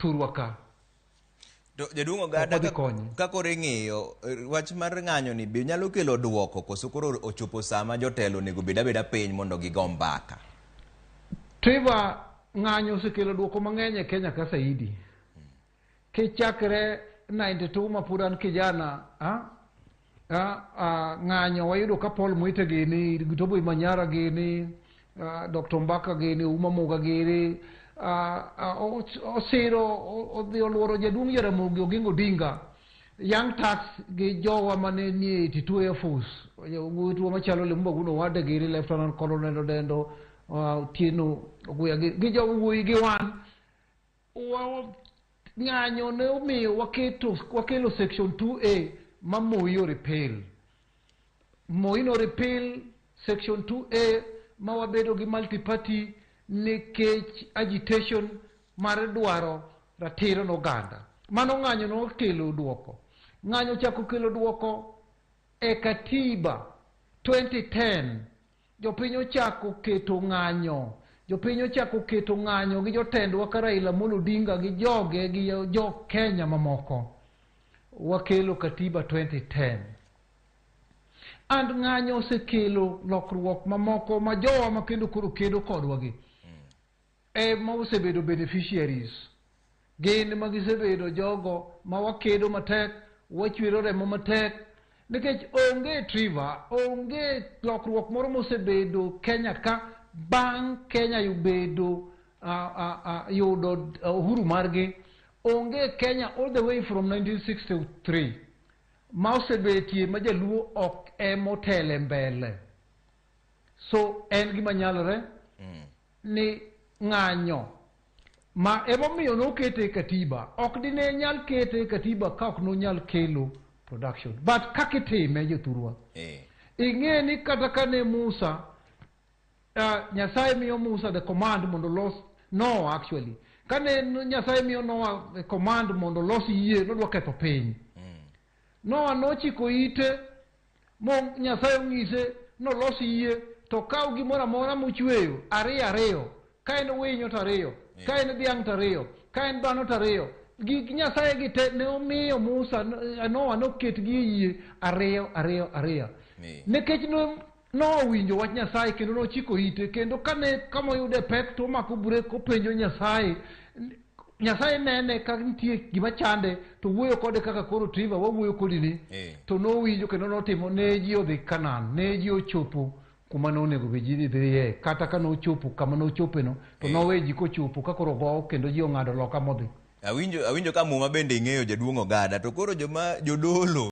thurwa ka. Jaduong' Ogada ka koro ing'iyo wach mar ng'anyo ni be nyalo kelo duoko koso koro ochopo sama jotelo onego bed abeda piny mondo gigo mbaka? Trevor, ng'anyo osekelo duoko mang'eny e Kenya ka saidi. Kichakre 92 ma pod an kijana, ng'anyo wayudo ka Paul Mwite gini, Gitoboi Manyara gini, Dr. Mbaka gini, Uma Muga gini, osiro odhi oluoro jaduong' Jaramogi Oginga Odinga, Young Turks gi jowa mane ni 82 Air Force, wuotwa machalo Lemumba Guno Wade gini, Lieutenant Colonel Odendo, Tieno Oguya gi jowuoyi gi wan. Ng'anyo ne omiyo wakelo section 2A ma Moi o repeal. Moi no repeal section 2A ma wabedo gi multi-party nikech agitation mar dwaro ratiro n'oganda. Mano ng'anyo no kelo duoko. Ng'anyo chako kelo duoko e katiba 2010. Jopiny ochako keto ng'anyo. Jopiny ochako keto ng'anyo gi jotendwa ka Raila Amolo Odinga gi joge gi jo Kenya mamoko. Wakelo katiba 2010. And ng'anyo osekelo lokruok mamoko ma jowa ma kendo koro kedo kodwa gi. Ma osebedo beneficiaries. Gin ma gisebedo jogo ma wakedo matek, wachwero remo matek. Nikech onge Trevor, onge lokruok moro mosebedo Kenya ka bang' Kenya yubedo yudo uhuru margi. Onge Kenya all the way from 1963 ma osebetie ma jaluo ok emotele mbele. So en gima nyalore ni ng'anyo ma emomiyo nokete katiba. Ok dine nyal kete katiba ka ok nonyal kelo production. But kakitime jothurwa. Ing'e ni kata kane Musa Nyasaye miyo Musa the command mondo los Noah actually. Kane Nyasaye miyo Noah the command mondo los yie nodwa ketho piny. Noah nochiko ite mo Nyasaye ong'ise nolos yie to kaw gimoro amora mochweyo ariyo. Ka en winyo to ariyo, ka en dhiang' to ariyo, ka en dhano to ariyo. Gik Nyasaye gi te ne omiyo Musa Noah noketgi e yie ariyo. Nikech nowinjo wach Nyasaye kendo nochiko ite kendo kama oyude pek to omako bure kopenjo Nyasaye. Nyasaye nene ka nitie gima chande to wuoyo kode kaka koro Trevor wawuoyo kodi ni. To nowinjo kendo notimo ne ji odhi Kanaan, ne ji ochopo kuma nonego be ji dhiye. Kata ka nochopo kama nochopeno to nowe ji kochopo ka koro go kendo ji ong'ado loka modhi. Awinjo ka muma bende ing'eyo Jaduong' Ogada to koro jodolo